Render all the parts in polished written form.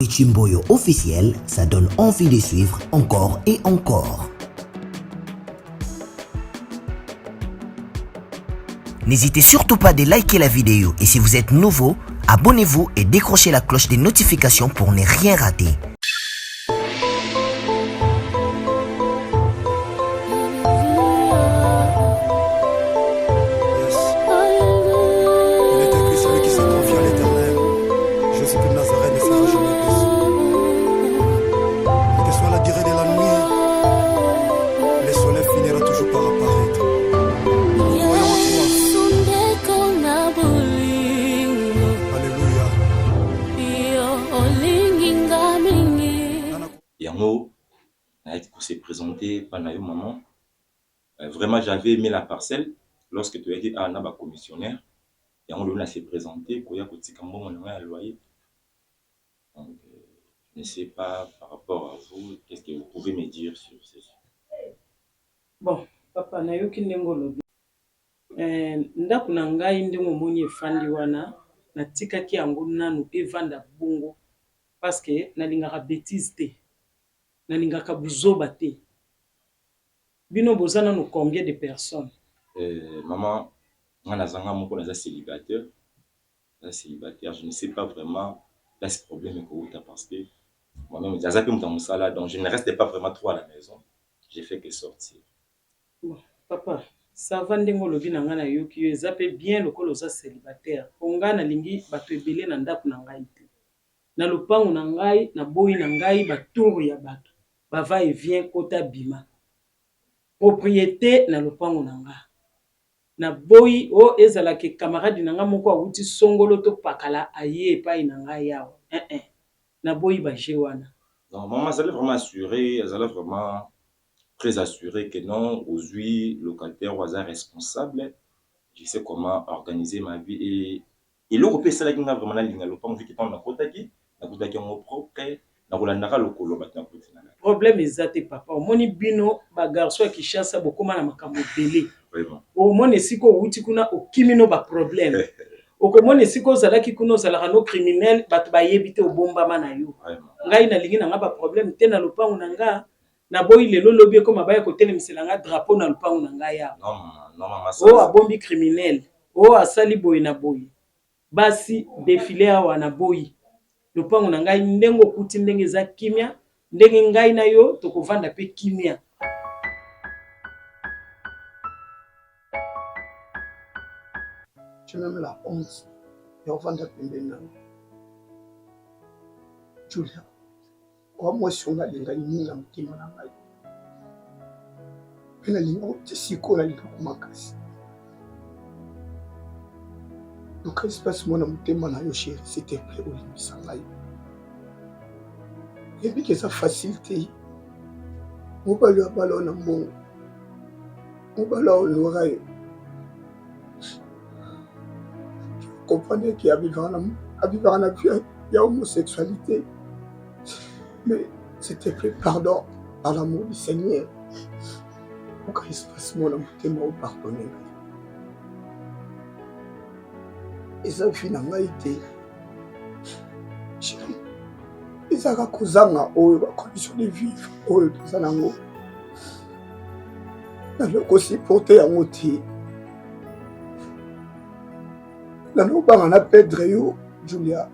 Chimboyo officiel, ça donne envie de suivre encore et encore. N'hésitez surtout pas de liker la vidéo et si vous êtes nouveau, abonnez-vous et décrochez la cloche des notifications pour ne rien rater. Yango a été présenté par Nayo Maman. Vraiment, j'avais aimé la parcelle lorsque tu as dit à Naba commissionnaire. Yango s'est présenté, Koya Kotikambo, mon loyer. Donc, je ne sais pas par rapport à vous, qu'est-ce que vous pouvez me dire sur ce sujet? Bon, papa Nayo Kindengolo. Ndaku na ngai ndenge omoni efandi wana natikaki yango nanu evanda bongo parce que nalingaka bêtise te nalingaka buzoba te. Bino bozana no combien de personnes? Maman, moi nazanga moko naza célibataire. Je ne sais pas vraiment là ce problème est parce que moi-même j'ai zappé mon musala donc je ne restais pas vraiment trop à la maison. J'ai fait que sortir. Bon, papa, ça va ndengo lobi na nga na yoki yo zappé bien lokolo za célibataire. Onga na lingi bato ebele na ndaku na ngai te. Na lopango na ngai na boyi na ngai baturu ya bato. Bava et vient kota bima. Propriété na lopango na nga. Na boyi o ezala ke camarade na nga moko awuti songolo to pakala aye epai na nga yawo. Na boyi ba jewana. Non, maman, elle est vraiment assurée, elle est vraiment très assurée que non, aujourd'hui, locataire ou hasard responsable, je sais comment organiser ma vie et l'Europe, c'est là qu'il y a vraiment la ligne, le vu qu'il y a un côté qui est propre, na kolandaka lokolo batna kotina. Problème ezate papa, omoni bino ba garçon qui chasse beaucoup na makambo belé. Vraiment. Omoni siko wuti kuna okimino ba problème. Okomoni siko zalaki kuno zalaka no criminel bato ba yebite obombama na yo. Ngai na lingi na nga ba problème te na lopango na nga na boyi lelo lobi ko mabaya ko telemisela nga drapeau na lopango na nga ya. Non maman. O abombi criminel. O asali boyi na boyi. Basi défilé awa na boyi. Lopango na ngai ndengo kuti ndenge za kimia ndenge ngai na yo tokovanda pe kimia. J'ai même la honte de revendre pembeni na Julia. Kwa mwesi onga linga ninga mtima na ngai. Pena linga tisiko na linga kumakasi. Donc espace mona mutema na yo chérie, s'il te plaît olimbisa ngai. Et puis que ça facilité. Mobali wa balo na mbongo. Mobali wa l'oreille. Comprenez qu'il y a vivre la vie, il y a homosexualité. Mais s'il te plaît, pardon, par l'amour du Seigneur. Pourquoi il se passe mon amour, t'es mort pardonner. Et ça finalement été. Chérie, ils ont kozanga oyo ba condition de vivre oyo tozanango. Na le aussi porter yango te. Na no banga na perdre yo Julia.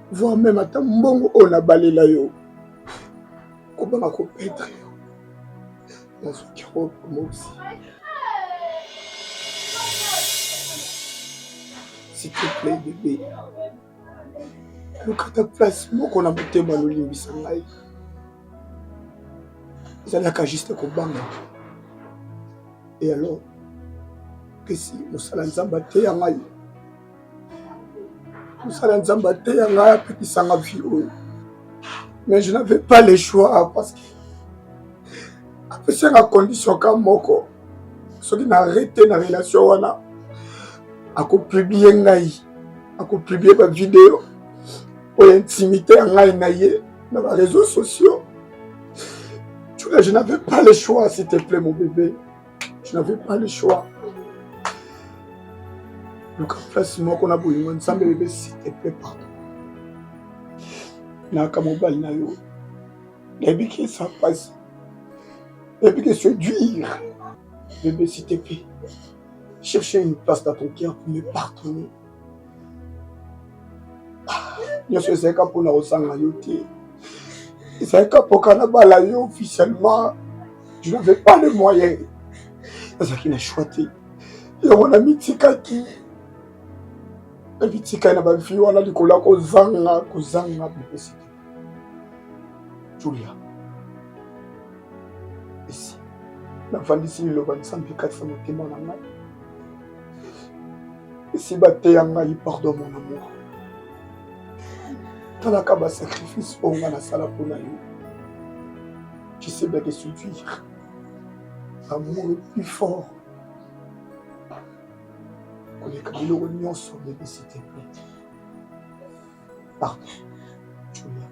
Voir même ata mbongo o na balela yo. Ko banga ko perdre yo. Na so kiro moi aussi. S'il te plaît bébé. Luka ta place moko na motema lolimbisa ngai. Ezalaka juste ko banga. Et alors que si mosala nzamba te ya ngai. Mosala nzamba te ya ngai apekisanga vie oyo. Mais je n'avais pas le choix parce que apesi nga condition ka moko. Soki na arrêté na relation wana. Ako publier ngai. Ako publier ba vidéo. Pour intimité ya ngai na ye na ba réseaux sociaux. Je n'avais pas le choix, s'il te plaît, mon bébé. Je n'avais pas le choix. luka place moko na bolingo nzambe bébé s'il te plaît pardon naka mobali na yo nayebi ke ça passe nayebi ke séduire bébé s'il te plaît chercher une place dans ton cœur pour me pardonner nyonso ezalaka mpona kosanga yo te ezalaka mpoka na bala yo officiellement je n'avais pas le moyen nazalaki na choix te yango na mitikaki ebitikali na bavi wana likolo ya kozanga bibesite julia esi navandisi liloba nzambe kati ya motema na ngai esi bateya ngai pardon mon amour talaka basacrifice oyo nga nasala mpona yo tu sais bien que séduire l'amour est plus fort koleka biloko nyonso bébé s'il te plaît pardon Julia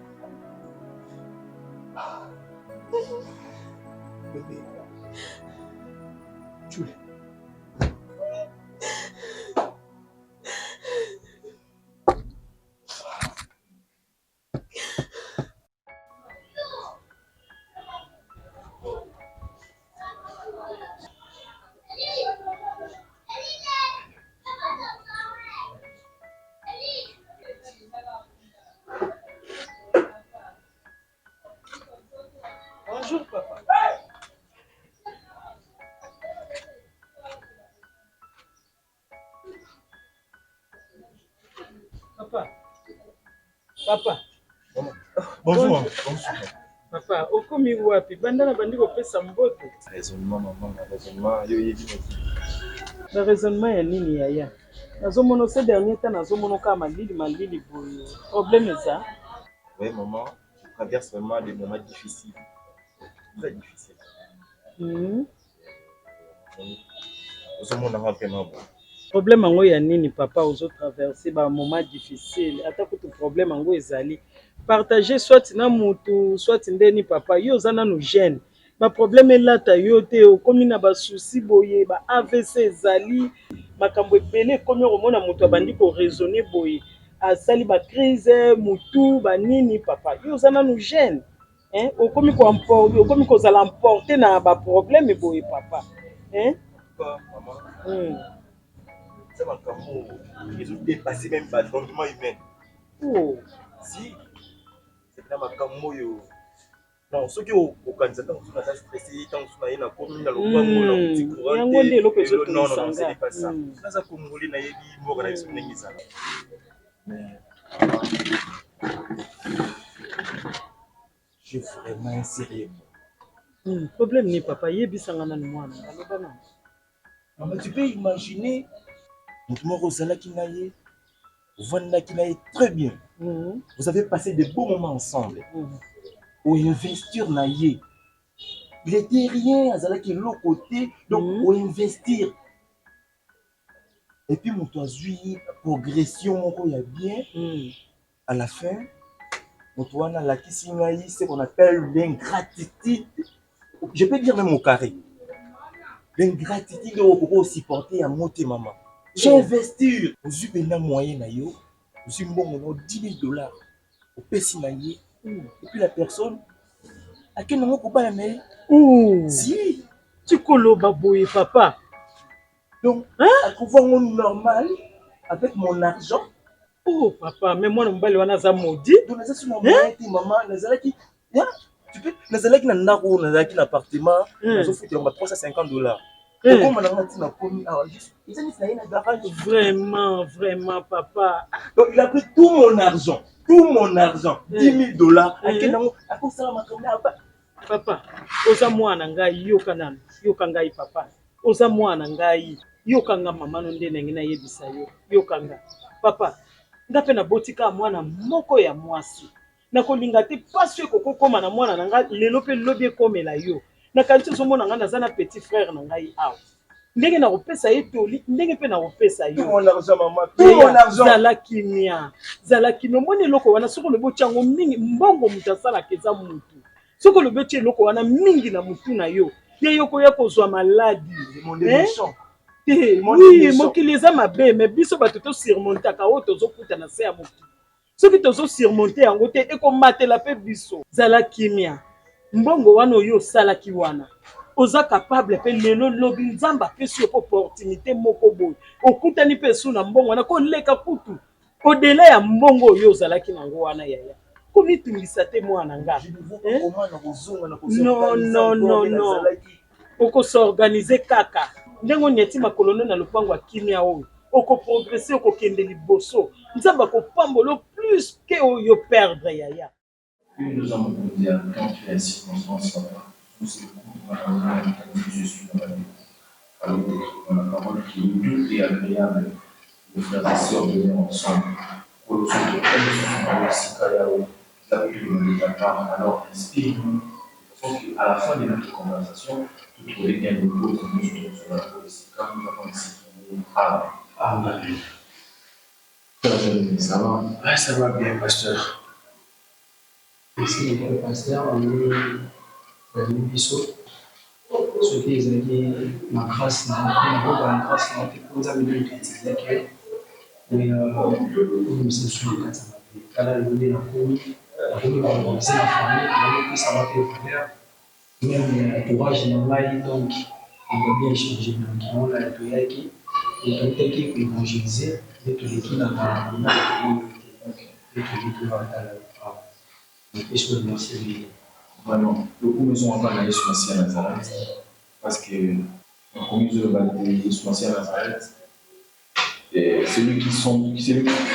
bébé Julia Bonjour, papa. Papa. Bonjour. Papa, okomi wapi? Bandana bandi kopesa mbote. Raisonnement, maman, raisonnement, yo yebi. Le raisonnement ya nini yaya? Nazomona ces derniers temps nazomona ka malili boyo. Problème est ça? Oui, maman, je traverse vraiment des moments difficiles. Très difficiles. Ozomona vraiment bon. Problème ango ya nini papa ozo traverser ba moment difficile ata ko problème ango ezali partager soit na mutu soit ndeni papa yo zana no gêne ba problème elata yo te okomi na ba souci boye ba AVC ezali makambo ebele komi omona mutu abandi ko raisonner boye asali ba crise mutu ba nini papa yo zana no gêne okomi ko emporter okomi ko zala emporter na ba problème boye papa Papa, maman. C'est ma cameau. Ils ont dépassé même le fondement humain. Oh. Si, c'est dans ma cameau. Non, ceux qui ont candidat, ils sont stressés, ils sont dans commune, dans le petit courant. Non, non, c'est pas ça. Ça, Congolais, n'a pas dit mort, n'a pas dit ça. Mais, je suis vraiment sérieux. Problème ni papa, yebisangana na mwana. Maman, tu peux imaginer. Très bien. Vous avez passé de beaux moments ensemble. Au investir naïe. Il était rien, Azalaki l'autre côté, donc au investir. Et puis mon toazui, progression, il y a bien. À la fin, mon toana la kisinaï, c'est qu'on appelle l'ingratitude. Je peux dire même au carré. L'ingratitude au supporter à monter maman. J'ai investi. Aux yeux moyen na yo, aux yeux bon $10 000 au pessi na ye. Et puis la personne à qui non pas mais si tu colo baboy papa. Donc à pouvoir normal avec mon argent. Oh papa, mais moi non bali wana za maudit. Donc ça sur mon maman nazalaki tu peux nazalaki na ndako nazalaki na appartement nazo futa $350. Vraiment, papa. Donc il a pris tout mon argent, $10 000. Papa, oza mwana ngai yokanana, yokangai papa. Oza mwana ngai, yokanga mama nonde na ngina yebisa yo, yokanga. Papa, ngape na botika mwana moko ya mwasi. Na kolinga te paswe koko koma na mwana na ngai lelo pe lobi komela yo. Na kanti zo mona ngana zana petit frère na ngai awa. Ndenge na kopesa ye toli, ndenge pe na kopesa yo. Tout mon argent maman, tout mon argent. Zala kimia moni loko wana soko le bochango mingi mbongo mutasala keza mutu. Soko le boche loko wana mingi na mutu na yo. Ye yoko ya kozwa maladi. Mon méchant. Oui, mokili eza mabe, mais biso bato tosurmontaka oyo tozokuta na se ya mokili. Soki tozosurmonte yango te ekomatela mpe biso. Zala kimia. Mbongo wana oyo osalaki wana. Oza capable mpe lelo lobi nzambe apesi yo opportunité moko boye. Okutani mpe esu na mbongo wana koleka kutu. Odela ya mbongo oyo ozalaki nango wana yaya. Komitungisa te mwana nga. Non. Oko s'organiser kaka. Ndengo nyati makolono na lupango akimia oyo. Oko progresser, oko kende liboso. Nzamba ko pambolo plus que oyo perdre yaya. Nous avons dit à quand tu es circonstance, tout ce que je suis dans la vie. Alors, on a parole qui est doux et agréable. Les frères et sœurs venir ensemble. Pour le soutien de Sikayao, vous avez eu de ta part, alors inspire-nous. De façon qu'à la fin de notre conversation, vous trouvez bien le mot que nous sommes sur la police. Comme nous avons exprimé. Amen. Ça va? Ouais, ça va bien, pasteur. Ici, le pasteur, on est biso. Ce qui est dit, ma grâce, ma grâce, nous avons dit que nous sommes sur le cas. Car le monde est la famille, ça va faire même l'entourage normal, donc on va bien changer. On a le qui est évangélisé, et tout qui n'a pas Vraiment, le coup maison avant la Jésus à Nazareth, parce que la communauté de baptême Jésus à Nazareth, c'est lui qui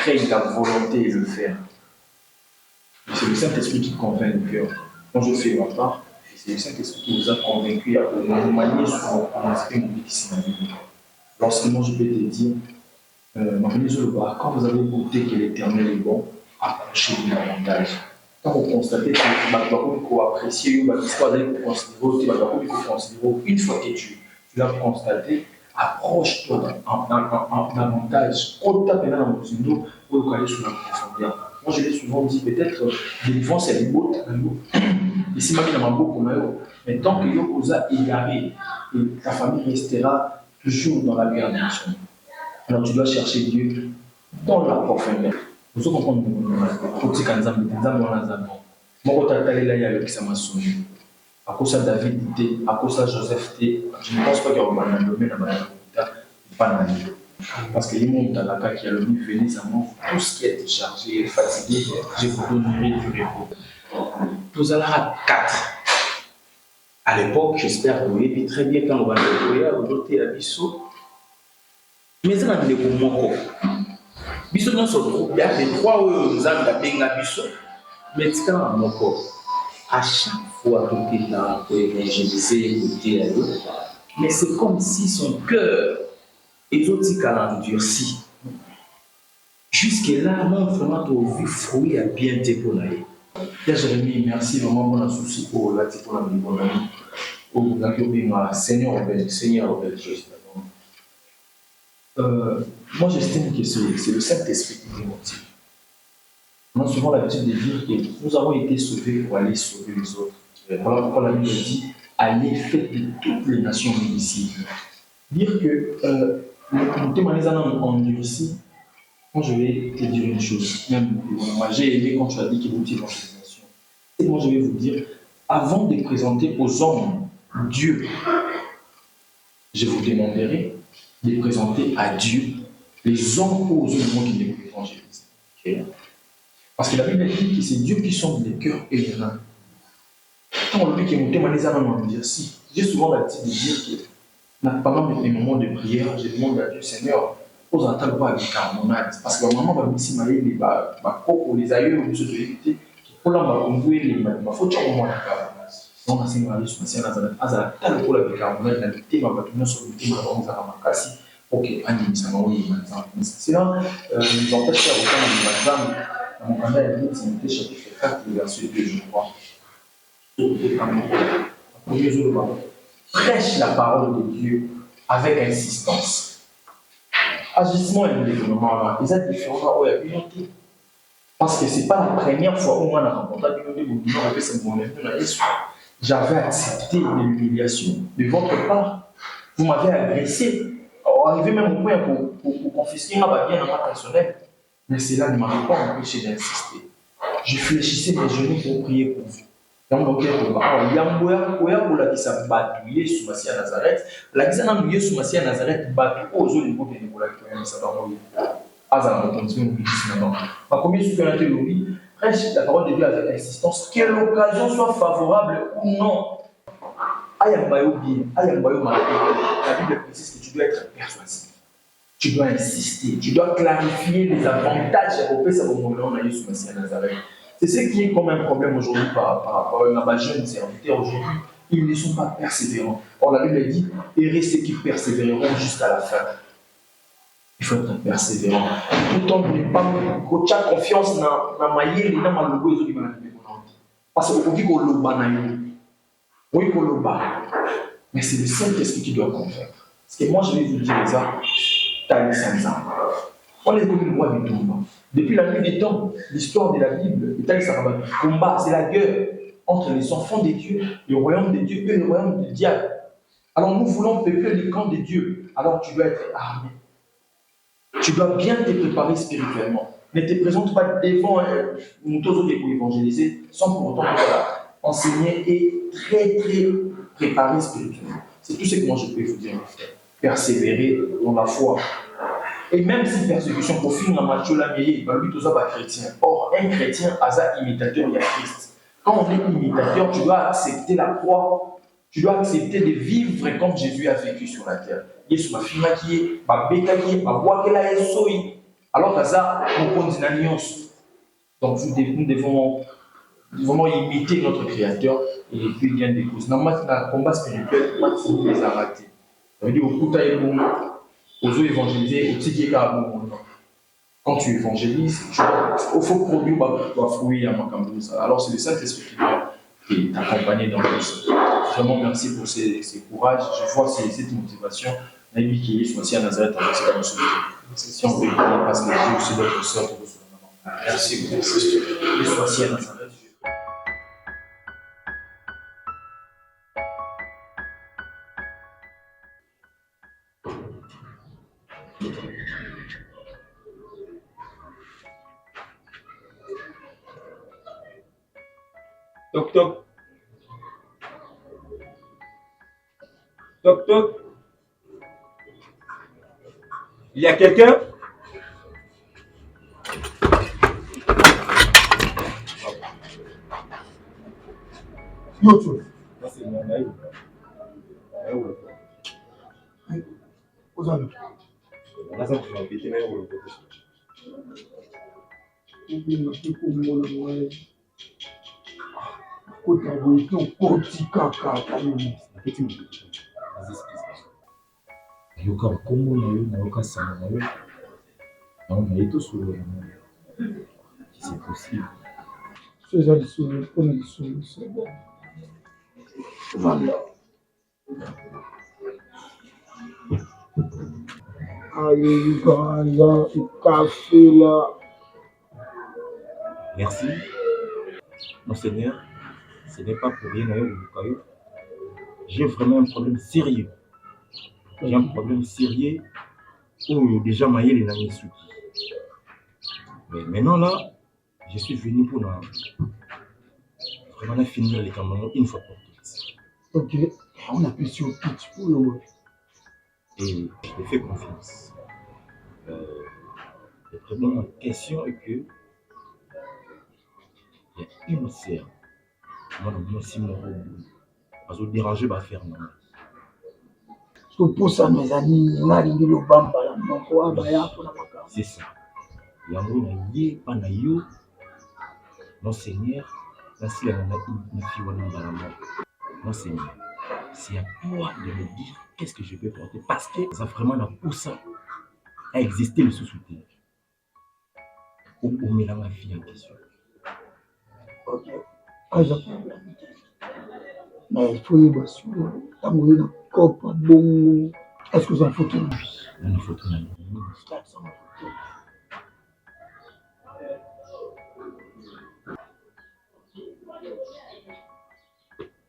crée la volonté et le faire. C'est le Saint-Esprit qui convainc le cœur. Quand je fais ma part, c'est le Saint-Esprit qui nous a convaincus à nous manier sur mon esprit, mon petit lorsque moi je peux te dire, quand vous avez goûté que l'Éternel est bon, approchez-vous davantage. Quand vous constatez que vous appréciez, vous considérez, une fois que tu l'as constaté, approche-toi davantage. Pour aller sur la profondeur. Moi, je l'ai souvent dit, peut-être, délivrance, c'est une beauté. Ici, mais tant que vous a égaré, ta famille restera toujours dans la bénédiction. Alors, tu dois chercher Dieu dans la profondeur. Vous comprenez à cause de David, à cause de Joseph, je ne pense pas qu'il y a un domaine à parce que les gens qui a le mieux venez à moi, tout ce qui est chargé et fatigué, je vous donnerai du repos. Tous à la 4. À l'époque, j'espère que vous voyez très bien quand on va le noter à Bissot. Mais ça n'a pas été pour moi. Bissot dans son groupe, il y a des 3 nous avons bien à Bissot. Mais c'est quand même encore. À chaque fois que tu es là pour évangéliser, écouter à l'autre, mais c'est comme si son cœur exotique a endurci. Jusque-là, non, vraiment, tu as vu fruit à bien déployer. Jérémie, merci vraiment pour la souci pour la petite pour la vie. Seigneur Robert, moi, j'estime que c'est le Saint-Esprit qui nous motive. On a souvent l'habitude de dire que nous avons été sauvés pour aller sauver les autres. Voilà pourquoi la Bible dit allez, faites de toutes les nations des disciples. Dire que le témoignage en endurci, moi je vais te dire une chose. Même moi j'ai aimé quand tu as dit qu'il vous dit l'évangélisation. Et moi je vais vous dire, avant de présenter aux hommes Dieu, je vous demanderai de présenter à Dieu les hommes aux hommes qui les évangélisent. Okay? Parce que la Bible dit que c'est Dieu qui sonde les cœurs et les reins. Quand on dit que mon témoignage en endurci, j'ai souvent l'habitude de dire que pendant mes moments de prière, je demande à Dieu, Seigneur, pose un tel pas avec carbonate. Parce que maman va me dire, les aïeux, les autorités, pour la conduire, il faut que tu aies un moment de carbonate. Donc, c'est une religion, c'est un azalate. Azalate, tant pour la carbonate, la thème, va tenir sur le thème, on va ramasser. Ok, Annie, ça m'a oublié, maintenant. C'est là, nous empêche à autant de Mazam, dans mon canal, il dit, Timothée, chapitre 4, verset 2, je crois. Prêche la parole de Dieu avec insistance. Agissement et développement, ils sont différents. Parce que ce n'est pas la première fois où on a rencontré j'avais accepté l'humiliation de votre part. Vous m'avez agressé. arriver même au point pour confisquer ma bien dans ma personnel. Mais cela ne m'a pas empêché d'insister. Je fléchissais mes genoux pour prier pour vous. Donc, Yamboya pour la qui s'est battu sous Massia Nazareth, la qui s'est battu sous Massia Nazareth, battu aux autres niveaux de Nicolas qui s'est battu. Azar, on continue de dire maintenant. Ma première supériorité lobby, prêche la parole de Dieu avec insistance, que l'occasion soit favorable ou non. Ayambayo bien, Ayambayo mal. La Bible précise que tu dois être persuasif. Tu dois insister, tu dois clarifier les avantages au pays de Jésus Messie à Nazareth. C'est ce qui est comme un problème aujourd'hui par rapport à ma jeune serviteur aujourd'hui. Ils ne sont pas persévérants. Or, la Bible dit, errez ceux qui persévéreront jusqu'à la fin. Il faut être persévérant. Tout en ne pas avoir confiance dans la maille et dans le logo de la Bible. Parce qu'on dit qu'on le bat. Oui, qu'on le bat. Mais c'est le Saint-Esprit qui doit convaincre. Parce que moi, je vais vous dire ça. On est comme une loi du tombe. Depuis la nuit des temps, l'histoire de la Bible, le combat, c'est la guerre entre les enfants de Dieu, le royaume de Dieu et le royaume du diable. Alors nous voulons peupler le camp de Dieu. Alors tu dois être armé. Tu dois bien te préparer spirituellement. Ne te présente pas devant nous tous autres pour évangéliser sans pour autant enseigner et très préparer spirituellement. C'est tout ce que moi je peux vous dire, mes frères. Persévérer dans la foi. Et même si persécution pour finir en Matthieu la meilleure, lui tout ça pas chrétien. Or, un chrétien a imitateur, il y a Christ. Quand on est imitateur, tu dois accepter la croix. Tu dois accepter de vivre comme Jésus a vécu sur la terre. Yesu ma fille qui est, ma béka qui est, ma voix qui est soy. Alors que ça, on compte une alliance. Donc nous devons vraiment imiter notre Créateur et puis bien des causes. Dans le combat spirituel, on les a ratés. Ça veut dire au coup d'ailleurs, aux eaux évangélisés, au petit quand tu évangélises, il faut produire un fruit à ma campus. Alors c'est le Saint-Esprit qui t'accompagner dans tout ça. Vraiment merci pour ces courages. Je vois cette motivation. Naïbi qui est choisi à Nazareth avec cette notion. Si on peut y aller parce que Dieu aussi d'autres sortes de choses. Merci beaucoup. Il est choisi à Nazareth. Toc toc. Toc toc. Il y a quelqu'un? Yoto. C'est mon aïe. Ozalo. On a ça pour m'embêter, mais on le Oublie que pour mon moyen. Kota boy to koti kaka kamini. Yoka Kongo na yo, na yoka Sama na yo. Donc, on est tous sur le si c'est possible. C'est ça, c'est bon. Voilà. Allez, là, café là. Merci. Mon Seigneur, ce n'est pas pour rien d'ailleurs. J'ai vraiment un problème sérieux. J'ai un problème sérieux où déjà Maël est mis sous. Mais maintenant là, je suis venu pour vraiment finir les camarades une fois pour toutes. Ok, on a pu sur pitch pour le. Et je te fais confiance. Vraiment, ma question est que il y a une sœur. Moi, je suis mon robot. Parce que déranger va faire non. Pour ça, mes amis, on a dit le bamba là, donc on va y aller pour la maca. C'est ça. Yango na ye pa na yo. Mon Seigneur, merci la fille mon Seigneur, c'est à toi de me dire qu'est-ce que je peux porter parce que ça vraiment la pousse à exister le sous-souterrain. Au mettre ma fille en question. Ok. Pas de problème. Mais il faut y passer. T'as mouru dans le corps, bon. Est-ce que c'est une photo? Une photo.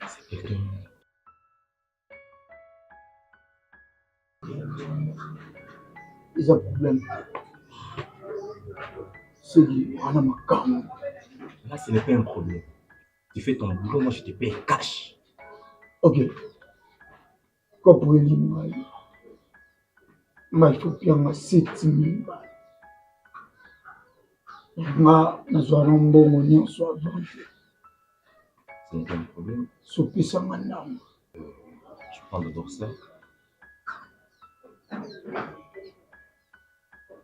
C'est quelqu'un. eza problème. C'est wana makambo. Là, ce n'est pas un problème. Tu fais ton boulot, moi je te paye cash. Ok. Quand pour lui, il faut bien 7000 balles. Nous allons bon soit vendu. Ce n'est pas un problème. Souper ça madame. Je prends d'abord ça.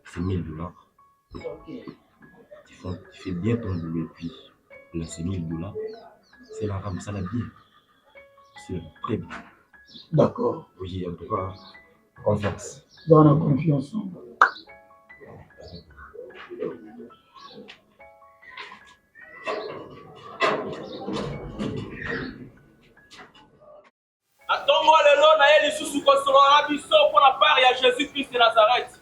C'est 1000 $. Tu fais bien ton boulot et puis là c'est 1000 $. C'est la rame, ça l'a bien. C'est très bien. D'accord. Oui, en tout cas, confiance. Dans la confiance. Atongo lelo na ye lisusu kosolola biso mpo na part ya Jésus-Christ de Nazareth.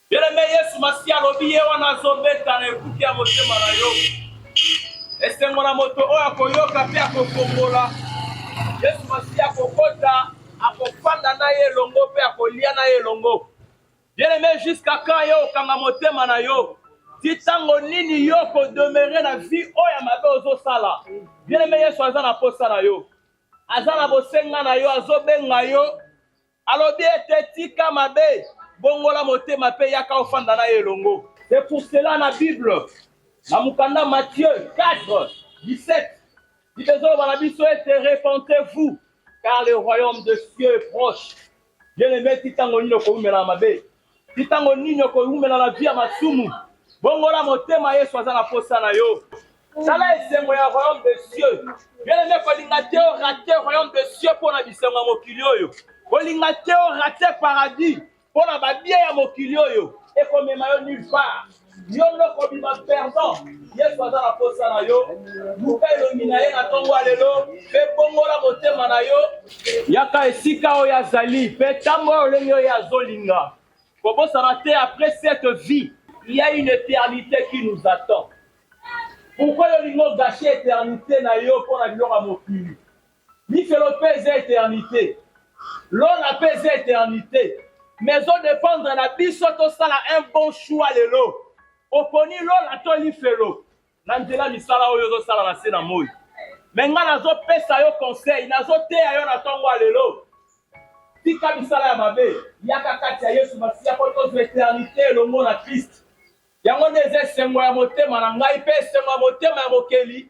Bien-aimé Yesu Masiya alobi ye wana azobeta na ekuke ya motema na yo. Esengo na moto oyo akoyoka mpe akofongola. Yesu Masiya akokota, akofanda na ye elongo mpe akolia na ye elongo. Bien-aimé, jusqu'à quand yo okanga motema na yo? Ti ntango nini yo kodemere na vie oyo ya mabe ozosala? Bien-aimé Yesu aza na posa na yo. Aza na bosenga na yo, azobenga yo. Alobi ete tika mabe, bongola motema mpe yaka ofanda na ye elongo. C'est pour cela na Bible, na mukanda Matthieu 4, 17, dit na biso ete repentez-vous, car le royaume de Dieu est proche. Bien-aimé, titango nini okoumela na mabe, titango nini okoumela na vie ya masumu, bongola motema Yesu aza na posa na yo. Sala esengo ya royaume de Dieu. Bien-aimé, kolinga te o rate royaume de Dieu pour na bisengo ya mokili oyo. Kolinga te o rate paradis pour na babie ya mokili oyo. Ekomema yo nulle part. Yo ndoko bima perdant. Yesu aza na posa na yo. Luka elongi na ye na ntongo lelo. Mpe bongola motema na yo. Yaka esika oyo azali. Mpe ntango oyo olenge oyo azolinga. Kobosana te après cette vie, il y a une éternité qui nous attend. Pourquoi yo lingo gâcher éternité na yo pour na biloko ya mokili? Lifelo mpe eza éternité. Lola mpe eza éternité. Mais on dépendre na biso tosala un bon choix lelo. Oponi lola to lifelo. Na nzela misala oyo ozosala na se na moi. Mais nga nazopesa yo conseil, nazoteya yo na ntongo ya lelo. Tika misala ya mabe, yaka kati ya Yesu Masiya po tozwa éternité elongo na Christ. Yango nde eza esengo ya motema na ngai mpe esengo ya motema ya mokeli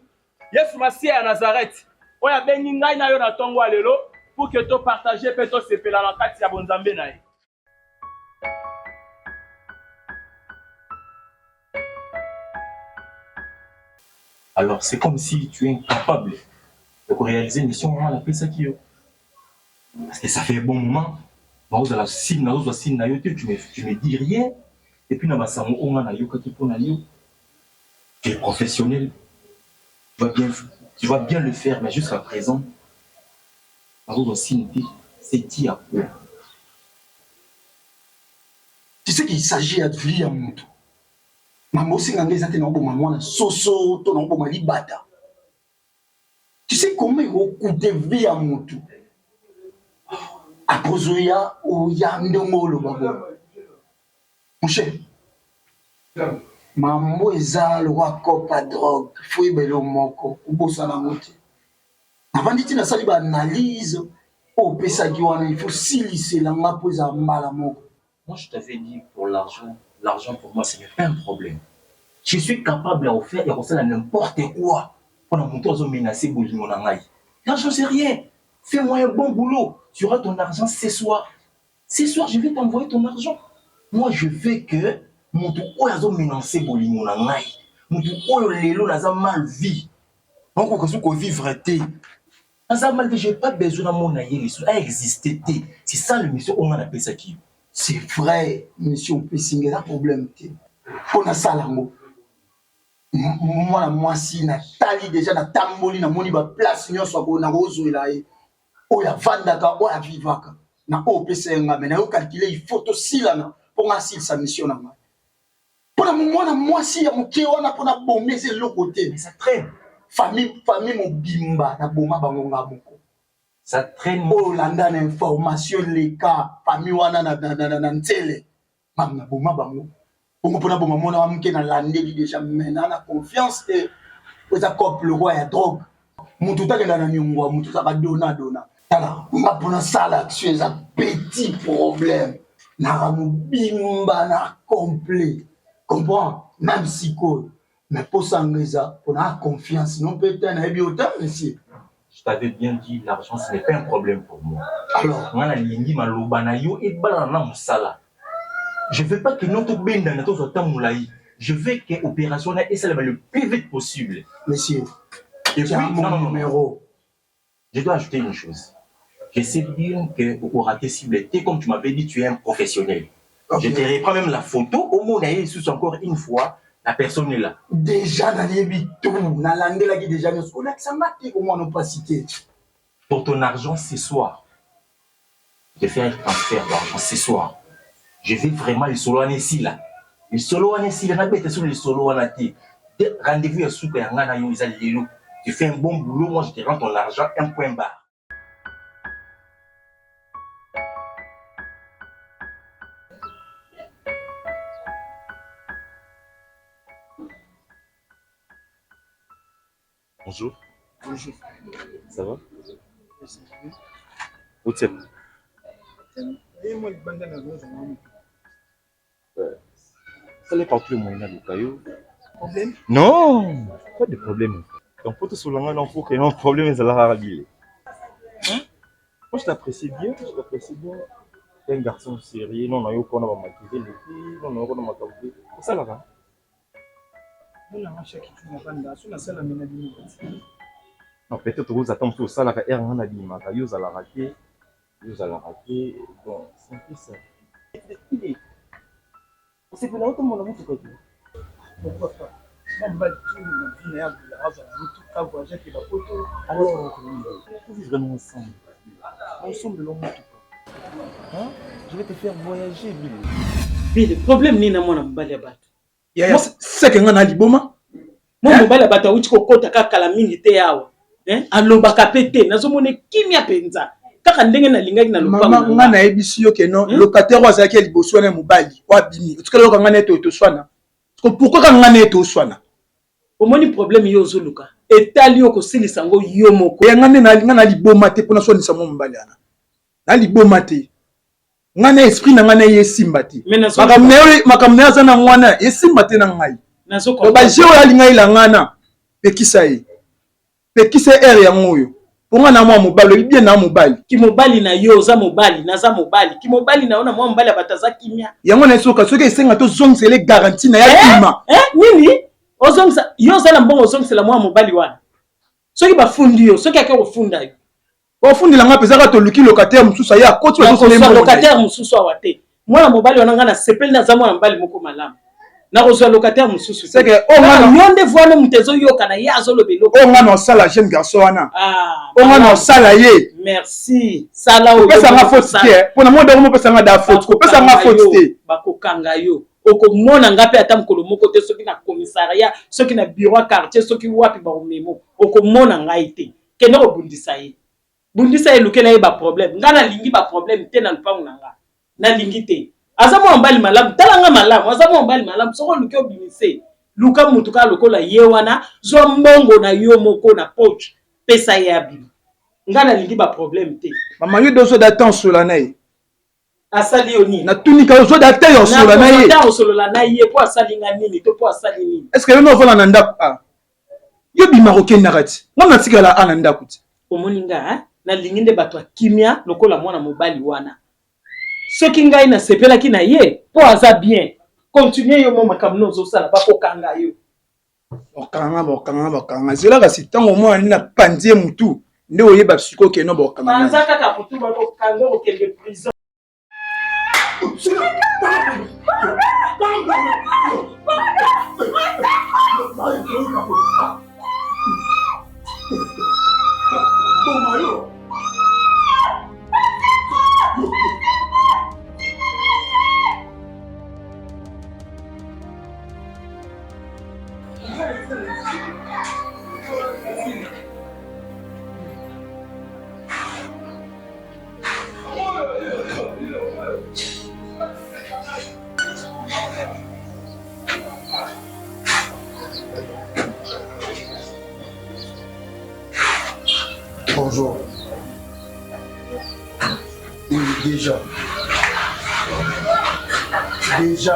Yesu Masiya ya Nazareth oyo abengi ngai na yo na ntongo ya lelo pour que topartage mpe tosepela na kati ya bonzambe na ye. Alors c'est comme si tu es incapable de réaliser une mission vraiment la paix ça qui est. Parce que ça fait un bon moment. Tu me dis rien. Et puis, tu es professionnel. Tu vas bien le faire, mais jusqu'à présent, c'est dit à quoi? Tu sais qu'il s'agit de vie à mon tour. Maman, c'est un des maman, soso, ton libata. Tu sais comment il coûte de vie à mon tour? Apozoya ou yandongo le babo. Mon cher, maman eza le roi copa drogue, fouille belo moko, ou bossa la moitié. Avant de dire ça, il analyse, au pesa wana, il faut silisser la main pour ça mal moko. Moi, je t'avais dit pour l'argent, l'argent pour moi, ce n'est pas un problème. Je suis capable de faire et de n'importe quoi pour la monter aux menacer bolingo na ngai. L'argent, c'est rien. Fais-moi un bon boulot. Tu auras ton argent ce soir. Ce soir, je vais t'envoyer ton argent. Moi, je veux que mon tout oyazo menacer bolingo na ngai. Mon tout oyo lelo naza mal vie. Donc, on peut vivre té. Naza mal vie, je n'ai pas besoin de mon aïe, à exister té. C'est ça le monsieur on appelle ça qui. C'est vrai, monsieur, on peut signer un problème té. On a ça là, moi, si na tali déjà na tamboli na moni ba place nyonso ko na rozo ila e. Oya vandaka oya vivaka na opesa nga mais na yo calculer il faut to silana pour nga sa mission na nga pour na moi si ya moké wana pour na bomber c'est le côté mais ça traîne famille mobimba na boma bango nga moko ça traîne Olanda na information les cas famille wana na ntele Mamna boma bango. Bongo pona boma mona wa mke na landeli déjà maintenant na confiance et aux couple roi ya drogue. Mutu ta kenda na nyungwa, mutu ta dona. Tala, ma pona sala tu es un petit problème. Na bimba na complet. Comprends? Même psycho. Mais pour s'engager, pour avoir confiance, non peut-être na ebi autant monsieur. Je t'avais bien dit, l'argent ce n'est pas un problème pour moi. Alors, Ngana lingi maloba na yo et bala na musala. Je veux pas que notre benda na to temps moulaï. Je veux que l'opération ait ça le plus vite possible. monsieur, Et puis, mon numéro. Je dois ajouter une chose. Je sais bien que au raté cible, comme tu m'avais dit, tu es un professionnel. Okay. Je te reprends même la photo. Au moins, sous encore une fois, la personne est là. Déjà, dans les bitous, dans l'anglais, qui déjà, nous connaissons ça, mais comment on pas cité. Pour ton argent, ce soir, je fais un transfert d'argent ce soir. Je vais vraiment le solo ici là. Le solo ici, là, on a sur le solo en rendez-vous à Souka et Ngana Yoza Lelo. Tu fais un bon boulot, moi je te rends ton argent, un point barre. Bonjour. Bonjour. Ça va? Où tu es? Ça n'est pas tout le moyen à l'Ukayo. Problème? Non, pas de problème. Donc pour tout ce long, il faut qu'il y ait un problème, ça l'a réglé. Moi je t'apprécie bien, Tu es un garçon sérieux, non, on a maquillé les filles, non, on a maquillé. C'est ça là-bas. Non, peut-être que vous attendez tout ça, là, et on a dit, vous allez rater, bon, c'est un peu ça. C'est pour la haute, mon amour, c'est quoi? Pourquoi pas? Même pas alors, on vit vraiment ensemble. Ensemble, l'homme, hein? Je vais te faire voyager, Billy. Billy, le problème n'est pas mon mobile. C'est que ngana liboma. Mon mobile bata uchi kokota kaka la mingi te yawa. Alobaka pete nazomona kimia penza. Kaka ndenge na lingaki na lopango. Mama ngana ebisi yo ke non locataire wa zaki liboso na mobali wa bimi. Tukala yo ngana eto to swana. Pourquoi quand ngana eto swana? Omoni problème yo zoluka. Etali yo ko silisa ngo yo moko. Ya ngana na ngana liboma te pona swanisa mo mobali ana. Na liboma te. Ngana esprit na ngana yesimba te. Makamne azana ngwana yesimba te na ngai. Nazoko. Ba jeo ya linga ila ngana. Pekisa ye. Pekisa ere ya ngoyo. Ponga na mwa mobali bien na mobali. Ki mobali na yo za mobali na za mobali. Ki mobali na ona mwa mobali abataza kimia. Yango na soka soki esenga to zongsele garantie na ya kima. Nini? Ozongsa yo za na mbongo ozongsa la mwa mobali wana. Soki bafundi yo, soki akero funda yo. Bafundi la nga pezaka to luki locataire mususa ya koti wa so locataire mususa wate. Mwana mobali wana nga na sepeli na za mwana mobali moko malamu. Na kozwa locataire mususu. C'est que o ngana yonde voile mutezo yoka na ya zo lobelo. O ngana osala jeune garçon wana. O ngana osala ye. Merci. Sala o. Pesa nga faute te. Pona mo de mo pesa nga da faute. Ko pesa nga faute te. Bakokanga yo. Okomona ngape ata mukolo moko te soki na commissariat, soki na bureau quartier, soki wapi ba omemo. Okomona ngai te. Kende ko bundisa ye. Bundisa ye lukela ye ba problème. Ngana lingi ba problème te na lupango nanga. Na lingi te. Azamo mbali malamu talanga malamu azamo mbali malamu soko luki obimise luka mutuka lokola ye wana zo mbongo na yo moko na poche pesa ya bibi ngana lingi ba problème te mama yo dozo d'attendre sur la naï asali oni na tunika dozo d'attendre sur la naï na solo la naï po asali ngani to po asali nini est-ce que yo no vola na ndaku yo bi marocain narati ngana tika la ana ndaku ti omoninga na lingi nde bato kimia lokola mwana mobali wana soki ngai na sepela ki na ye po aza bien continuer yo mo makamno zo sala ba kokanga yo okanga zela kasi tango mo ani na pandie mutu nde oyeba siko ke no bokanga panza kaka mutu ba kokanga o kende prison Bonjour. Oui, déjà. Il y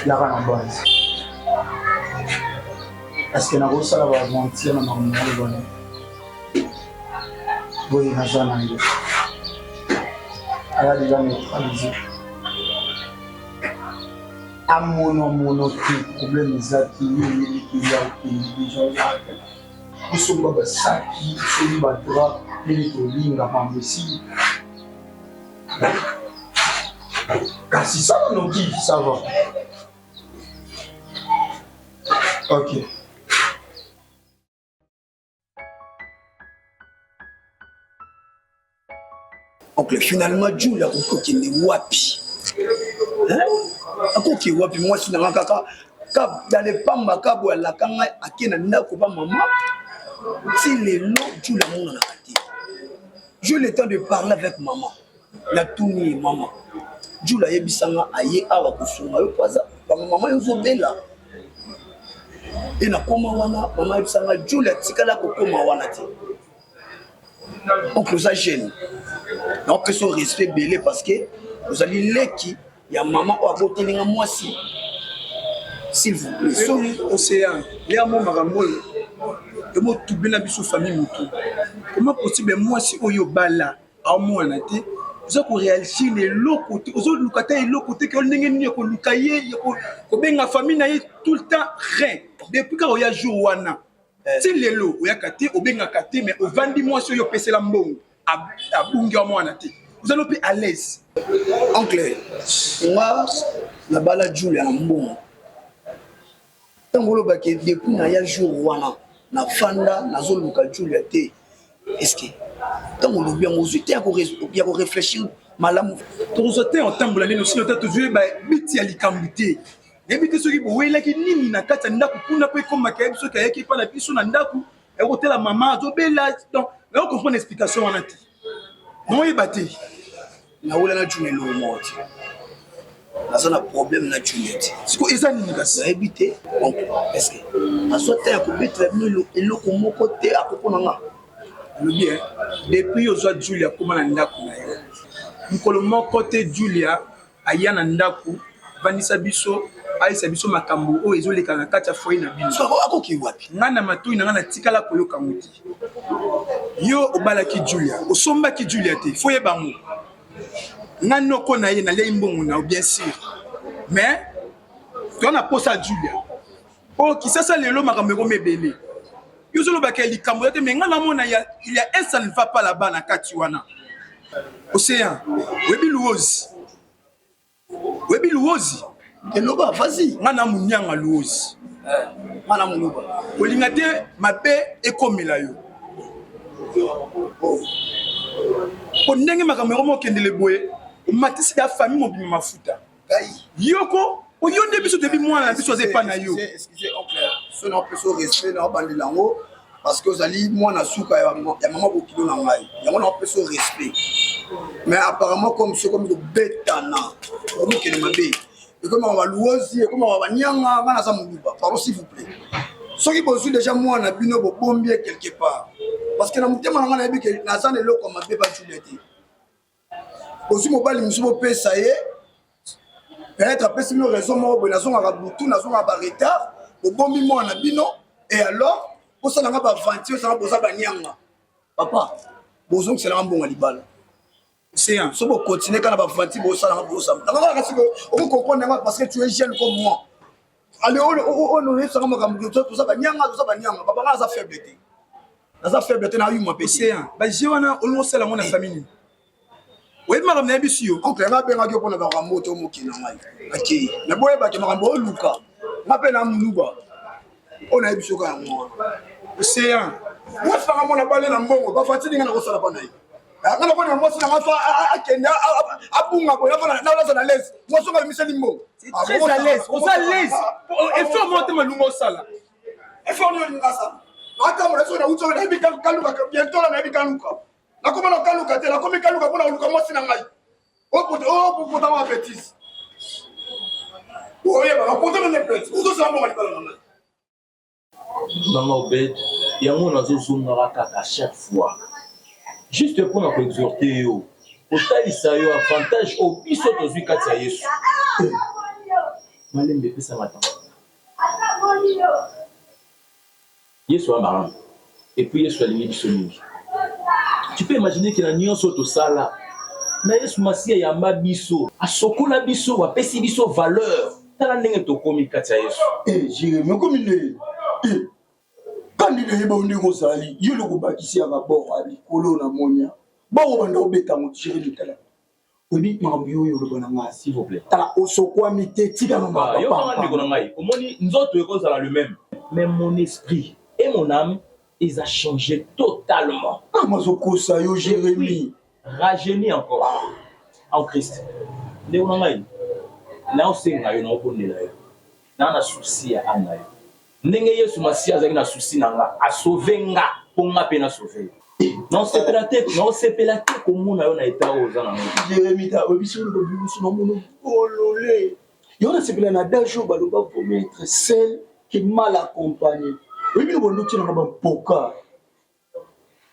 a rien en base. Est-ce que nous avons va mentir dans le monde? Oui, nous avons elle a déjà neutralisé. À mon problème, c'est qu'il y a des gens qui sont pas ça, qui sont pas droit, les lignes à pas possible. Car si ça nous dit, ça va. Ok. Donc finalement, Dieu l'a dit qu'il est wapi. Ako ki wapi moi finalement kaka dans les pamba kabo la kanga akena ndako ba maman. Si les lots Dieu la mona na kati. J'ai le temps de parler avec maman. La tourner maman. Dieu la yebisanga aye awa kusunga yo kwaza. Ba maman yo zobela. Et na koma wana maman yebisanga Dieu la tikala ko koma wana ti. Donc nous a gêné. Donc son respect belé parce que vous allez leki ya maman ou abotelinga moi si. S'il vous plaît. So océan, les amours maramoyo. Et moi tout bien biso famille mutu. Comment possible moi si oyo bala a moi na te. Vous avez réalisé les locotés, vous avez locaté les locotés que vous ko lukaye ko benga famille na tout le temps rien. Depuis quand oya jowana. Si les lots oya kate o benga kate mais au vandi moi si yo pese la mbongo a bunga moi na te. Vous allez plus à l'aise. Oncle, moi la bala Julia na mbongo. Tangolo ba ke depuis na ya jour wana na fanda na zo luka Julia te. Est-ce que tant on bien mozuté à bien réfléchir malamu to zoté en tambola ni aussi to jouer ba biti ali kambuté et biti soki bo wela ki nini na kata ndako kuna pe comme ka biso ka yaki pa na biso na ndako e hôtel maman zo bela donc on comprend l'explication wana ti non yebate na wala na tune lo moti na zona problème na tuneti siko eza nini kasi habité donc est-ce que na zoté à ko betre milo eloko moko te akopona nga le bien depuis aux autres Julia comment na ndako na yo mukolo moko te Julia aya na ndako vanisa biso aisa biso makambo o ezoleka na kati ya foyer na bino so ako ki wapi ngana matui na ngana tikala koyoka muti yo obalaki Julia osombaki Julia te foyer bango ngano ko na ye na lei mbongo na bien sûr mais tu on a posé à Julia oh qui ça lelo makambo ko mebele yo zolo bakeli likambo te mais ngana mona il y a un ça ne va pas là-bas na kati wana océan webi luozi eloba vas-y ngana munyanga luozi mana muluba olinga te mabe ekomela yo po ndenge makambo mo kendele boye matisi da famille mo bima mafuta yoko oyonde biso debi mwana biso azepa na yo excusez oncle so na peso respect na bandelango parce que ozali mwana suka ya maman bokilo na ngai yango na peso respect mais apparemment comme ce comme le betana comme que le mabe et comme on va louosi et comme on va nyanga bana sa muluba pardon s'il vous plaît ceux qui posent déjà moi na bino bo bombier quelque part parce que na mutema na ngana bike na zane loko mabe ba Juliette aussi mobali musubo pesa ye peut-être après si nous raison mo bo na zonga ka butu na zonga ba retard bo bombi moi na bino et alors pour ça na ba venture ça na boza ba nyanga papa bozong c'est la mbonga libala c'est un so bo continuer kana ba venture bo ça na boza na ngana kasi on comprendre parce que tu es jeune comme moi allez on nous ça comme comme tout ça ba nyanga papa na za faiblesse na za faiblesse na yuma pe c'est un ba jewana on sala mona famille oui madame na bisio oncle nga benga ko pona ba moto mokina ngai aki na boye ba ke makambo oluka ngape na muluba ona ebiso ka ngwa c'est un moi fanga mona bale na mbongo ba fatini nga na ko sala pa nai nga na ko na mosi na nga fa akenda abunga ko ya fa na na les moi so ka miseli mbongo très à l'aise aux à l'aise et faut monter malungo sala e faut ni ngasa ata mo so na uto na bi kaluka bientôt na bi kaluka na koma na kaluka te na komi kaluka pona uluka mosi na ngai o puta ma bêtise o ye ba puta na bêtise o so sa mo ngali bala na ngai Maman Obed, il y a un à chaque fois. Juste pour nous exhorter, pour ça y avantage au biso de Zukata Yesu. Malem de ça matin. Yesu a marrant. Et puis Yesu a ligné biso. Tu peux imaginer qu'il y a un nuance au sala. Mais Yesu Masia yamba biso. A sokola biso, wa pesi biso valeur. Tala ndenge to komi kata Yesu. Jérémie, comme il est. Quand il est bon, il est il est bâtissé à bord, à l'icolo, à Monia. Bon, on va obéir mon Jérémie. Oui, Mambio, il est s'il vous plaît. T'as au quoi mité, tika non pas. Yo pas de konangai. Au moni, nous autres cause à le même. Mais mon esprit et mon âme, ils ont changé totalement. Ah, moi je ça yo Jérémie. Rajeuni encore en Christ. Ne konangai. Na osenga yo na oponela yo. Na na souci à anayo. Ndenge Yesu Masia azaki na souci nanga a sauver nga pour nga pe na sauver. Non c'est pelate comme na yo na état aux ana. Jérémie ta obiso le bibusu no mono ololé. Yo na sepela na dajo baloba pour être seul qui mal accompagné. Oui bien bon tu na ba poka.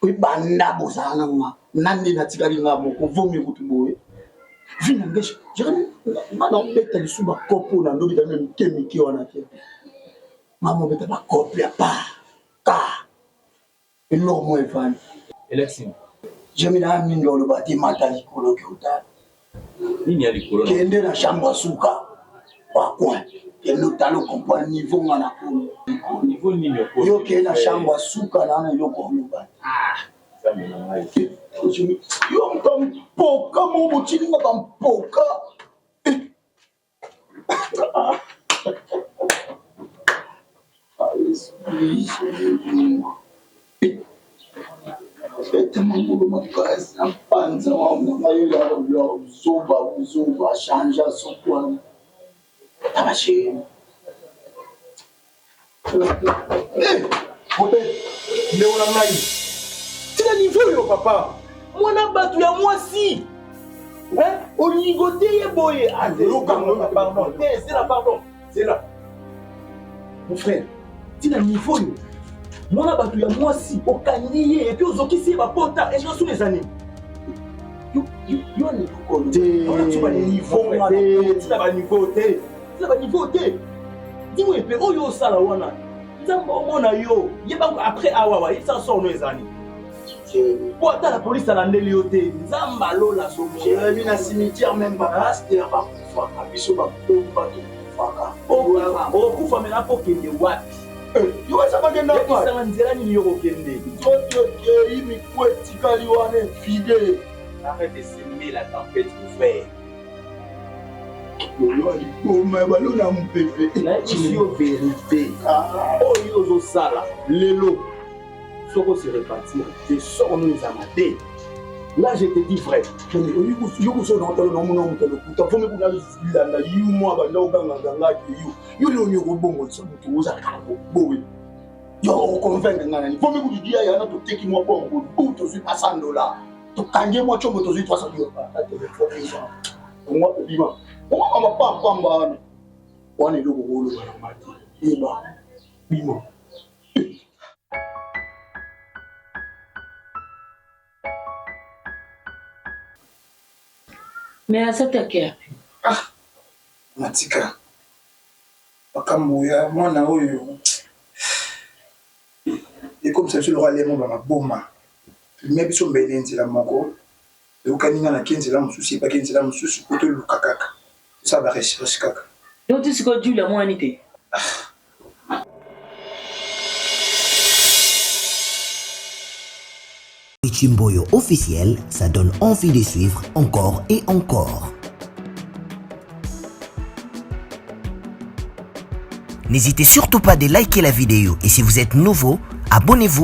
Oui banda bozana nga. Nandi na tikali nga moko vomi kutu boye. Vina ngesh Jérémie na mbeta lisuba kopo na ndobi ta même kemiki wana ke. Maman beta ba copie pas car énorme event Elexim j'aime na mine le bâti matali kolo kiuta nini ya likolo kende na shamba suka kwa kwa kendo talo comprendre niveau ngana ko niveau nini ko yo kende na shamba suka na yo ko luba ça me na mai yo comme poka mo botini ngam poka Mambo makazi na panza mambo mayo ya zuba shanja sokwana tabashi Obe leona ngai tina niveau yo papa mwana batu ya mwasi oligote ye boye pardon c'est là mon frère tina niveau yo mwana batu ya mwasi okandi ye et puis ozokisi ba pota et je suis les années yo ni kokote on a tu ba niveau tina ba niveau te dis-moi pe oyo sala wana nzamba omona yo yeba après awawa il s'en sort les années pour la police à l'andeli yo te nzamba lola so Jérémie na cimetière même pas pasteur ba kufa biso ba pomba to faka okufa mena po kende wapi yo ça va genda kwa ça nzela ni yo kende toto ke imi kweti kali wana fidèle arrête de semer la tempête ouverte oh mais balona mpepe na yo vérité oyo zo sala lelo soko se repartir je sors nous amater là je te dis frère yo ko so na tolo no muno mutelo kuta fome kuna landa yu mo ba ndo ganga ganga yu le onyo ko bongo so mutu uza ka bowe yo ko convaincre ngana ni fome ku dia ya na to teki mo bongo bu to su pasando là to kange mo chombo to su 300 yo pa ta te fome ça moi bima on ma pa pamba wana lo ko lo na mati eba bima. Mais à cette heure, Matika makambo ya mwana oyo comme ça sur le roi lemo ba maboma mais biso mbele nzela moko yokaninga na kenzela mususi pa kenzela mususi poto lukakaka ça va recherche kaka donc tu sais que Dieu la moanité Chimboyo officiel, ça donne envie de suivre encore et encore. N'hésitez surtout pas de liker la vidéo et si vous êtes nouveau, abonnez-vous